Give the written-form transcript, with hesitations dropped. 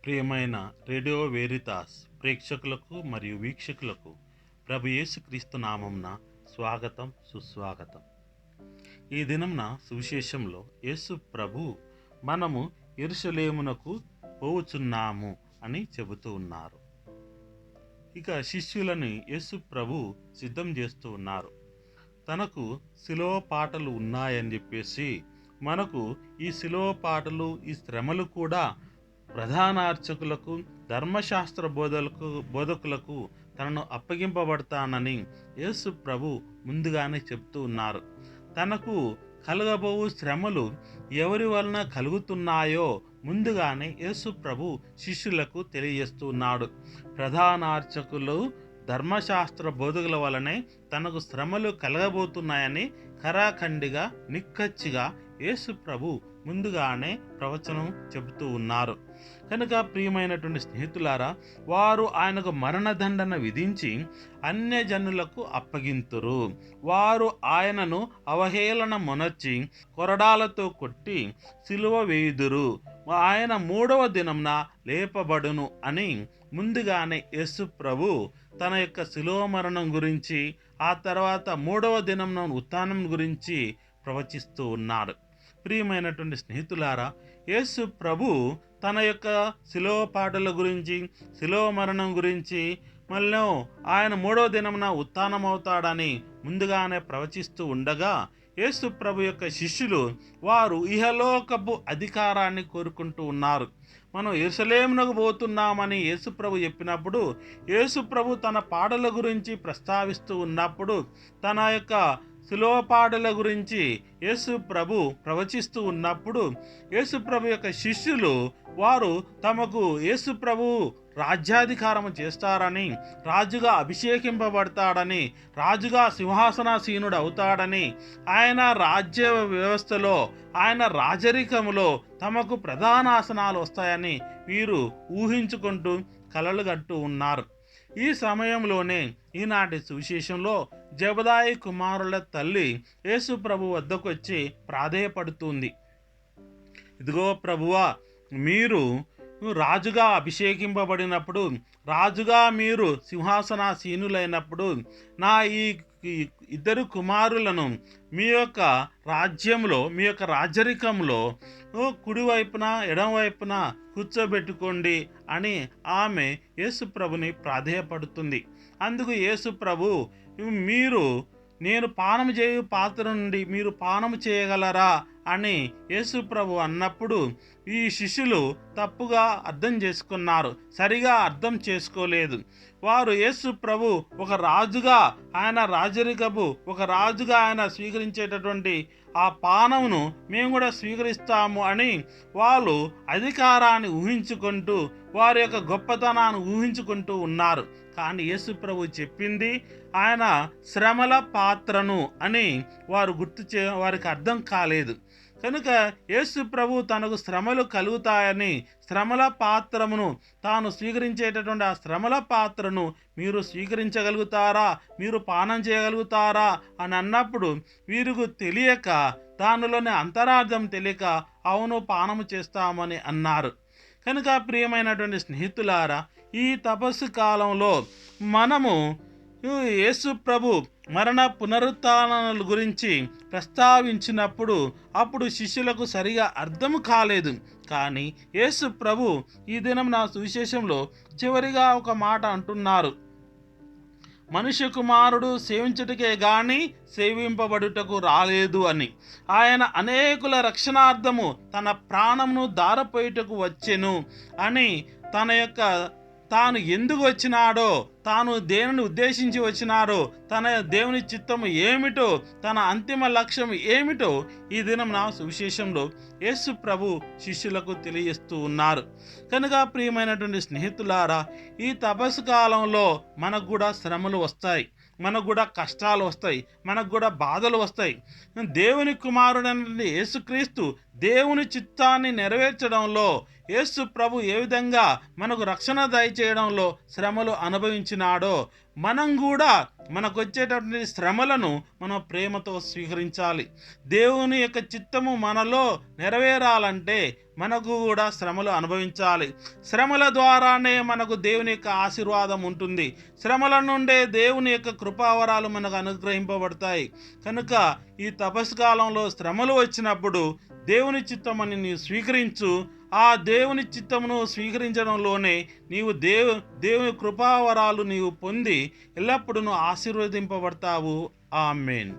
ప్రియమైన రేడియో వేరితాస్ ప్రేక్షకులకు మరియు వీక్షకులకు ప్రభు యేసుక్రీస్తు నామంన స్వాగతం సుస్వాగతం. ఈ దినంన సువిశేషంలో యేసు ప్రభు మనము యెరూషలేమునకు పోవుచున్నాము అని చెబుతూ ఉన్నారు. ఇక శిష్యులని యేసు ప్రభు సిద్ధం చేస్తూ ఉన్నారు. తనకు శిలువ పాటలు ఉన్నాయని చెప్పేసి మనకు ఈ శిలువ పాటలు, ఈ శ్రమలు కూడా ప్రధాన అర్చకులకు, ధర్మశాస్త్ర బోధకులకు తనను అప్పగింపబడతానని యేసు ప్రభు ముందుగానే చెప్తూ ఉన్నారు. తనకు కలగబోవు శ్రమలు ఎవరి వలన కలుగుతున్నాయో ముందుగానే యేసు ప్రభు శిష్యులకు తెలియజేస్తూ ఉన్నాడు. ప్రధాన అర్చకులు, ధర్మశాస్త్ర బోధకుల వలనే తనకు శ్రమలు కలగబోతున్నాయని ఖరాఖండిగా, నిక్కచ్చిగా యేసు ప్రభు ముందుగానే ప్రవచనం చెబుతూ ఉన్నారు. కనుక ప్రియమైనటువంటి స్నేహితులారా, వారు ఆయనకు మరణదండన విధించి అన్యజనులకు అప్పగింతురు. వారు ఆయనను అవహేళన మొనర్చి కొరడాలతో కొట్టి సిలువ వేయుదురు. ఆయన 3వ దినంన లేపబడును అని ముందుగానే యేసు ప్రభు తన యొక్క శిలువ మరణం గురించి, ఆ తర్వాత 3వ దినం ఉత్థానం గురించి ప్రవచిస్తూ ఉన్నాడు. ప్రియమైనటువంటి స్నేహితులారా, యేసు ప్రభు తన యొక్క శిలువ పాటల గురించి, శిలువ మరణం గురించి, మళ్ళీ ఆయన 3వ దినమున ఉత్థానం అవుతాడని ముందుగానే ప్రవచిస్తూ ఉండగా, యేసు ప్రభు యొక్క శిష్యులు వారు ఇహలోకపు అధికారాన్ని కోరుకుంటూ ఉన్నారు. మనం యెరూషలేమునకు పోతున్నామని యేసు ప్రభు చెప్పినప్పుడు, యేసు ప్రభు తన పాటల గురించి ప్రస్తావిస్తూ ఉన్నప్పుడు, తన యొక్క శిలువ పాటల గురించి యేసు ప్రభు ప్రవచిస్తూ ఉన్నప్పుడు, యేసు ప్రభు యొక్క శిష్యులు వారు తమకు యేసు ప్రభు రాజ్యాధికారం చేస్తారని, రాజుగా అభిషేకింపబడతాడని, రాజుగా సింహాసనాసీనుడు అవుతాడని, ఆయన రాజ్య వ్యవస్థలో, ఆయన రాజరికములో తమకు ప్రధాన ఆసనాలు వస్తాయని వీరు ఊహించుకుంటూ కలలు కట్టు ఉన్నారు. ఈ సమయంలోనే ఈనాటి సువిశేషంలో జబదాయి కుమారుల తల్లి యేసు ప్రభు వద్దకు వచ్చి ప్రాధేయపడుతుంది. ఇదిగో ప్రభువా, మీరు రాజుగా అభిషేకింపబడినప్పుడు, రాజుగా మీరు సింహాసనాసీనులైనప్పుడు, నా ఈ 2 కుమారులను మీ యొక్క రాజ్యంలో, మీ యొక్క రాజరికంలో కుడివైపున ఎడమవైపున కూర్చోబెట్టుకోండి అని ఆమె యేసు ప్రభుని ప్రాధేయపడుతుంది. అందుకు యేసు ప్రభు, నేను పానము చేయు పాత్ర నుండి మీరు పానము చేయగలరా అని యేసు ప్రభు అన్నప్పుడు ఈ శిష్యులు తప్పుగా అర్థం చేసుకున్నారు, సరిగా అర్థం చేసుకోలేదు. వారు యేసు ప్రభు ఒక రాజుగా, ఆయన రాజరికపు ఒక రాజుగా ఆయన స్వీకరించేటటువంటి ఆ పానమును మేము కూడా స్వీకరిస్తాము అని వాళ్ళు అధికారాన్ని ఊహించుకుంటూ, వారి యొక్క గొప్పతనాన్ని ఊహించుకుంటూ ఉన్నారు. కానీ యేసు ప్రభు చెప్పింది ఆయన శ్రమల పాత్రను అని వారు వారికి అర్థం కాలేదు. కనుక యేసు ప్రభు తనకు శ్రమలు కలుగుతాయని, శ్రమల పాత్రమును తాను స్వీకరించేటటువంటి ఆ శ్రమల పాత్రను మీరు స్వీకరించగలుగుతారా, మీరు పానం చేయగలుగుతారా అని అన్నప్పుడు వీరికి తెలియక, దానిలోని అంతరార్థం తెలియక అవును పానము చేస్తామని అన్నారు. కనుక ప్రియమైనటువంటి స్నేహితులారా, ఈ తపస్సు కాలంలో మనము యేసు ప్రభు మరణ పునరుత్థానాల గురించి ప్రస్తావించినప్పుడు అప్పుడు శిష్యులకు సరిగా అర్థం కాలేదు. కానీ యేసు ప్రభు ఈ దినం నా సువిశేషంలో చివరిగా ఒక మాట అంటున్నారు, మనుష్య కుమారుడు సేవించుటకే గాని సేవింపబడుటకు రాలేదు అని. ఆయన అనేకుల రక్షణార్థము తన ప్రాణమును ధారపోయుటకు వచ్చెను అని, తాను ఎందుకు వచ్చినాడో, తాను దేనిని ఉద్దేశించి వచ్చినాడో, తన దేవుని చిత్తము ఏమిటో, తన అంతిమ లక్ష్యం ఏమిటో ఈ దినం నా సువిశేషంలో యేసు ప్రభు శిష్యులకు తెలియజేస్తూ ఉన్నారు. కనుక ప్రియమైనటువంటి స్నేహితులారా, ఈ తపస్సు కాలంలో మనకు కూడా శ్రమలు వస్తాయి, మనకు కూడా కష్టాలు వస్తాయి, మనకు కూడా బాధలు వస్తాయి. దేవుని కుమారుడైనటువంటి యేసుక్రీస్తు దేవుని చిత్తాన్ని నెరవేర్చడంలో యేసు ప్రభు ఏ విధంగా మనకు రక్షణ దయచేయడంలో శ్రమలు అనుభవించినాడో మనం కూడా మనకు వచ్చేటటువంటి శ్రమలను మనం ప్రేమతో స్వీకరించాలి. దేవుని యొక్క చిత్తము మనలో నెరవేరాలంటే మనకు కూడా శ్రమలు అనుభవించాలి. శ్రమల ద్వారానే మనకు దేవుని యొక్క ఆశీర్వాదం ఉంటుంది. శ్రమల నుండే దేవుని యొక్క కృపావరాలు మనకు అనుగ్రహింపబడతాయి. కనుక ఈ తపస్సు కాలంలో శ్రమలు వచ్చినప్పుడు దేవుని చిత్తమని నీవు స్వీకరించు. ఆ దేవుని చిత్తమును స్వీకరించడంలోనే నీవు దేవుని కృపావరాలు నీవు పొంది ఎల్లప్పుడూ ఆశీర్వదింపబడతావు. ఆమేన్.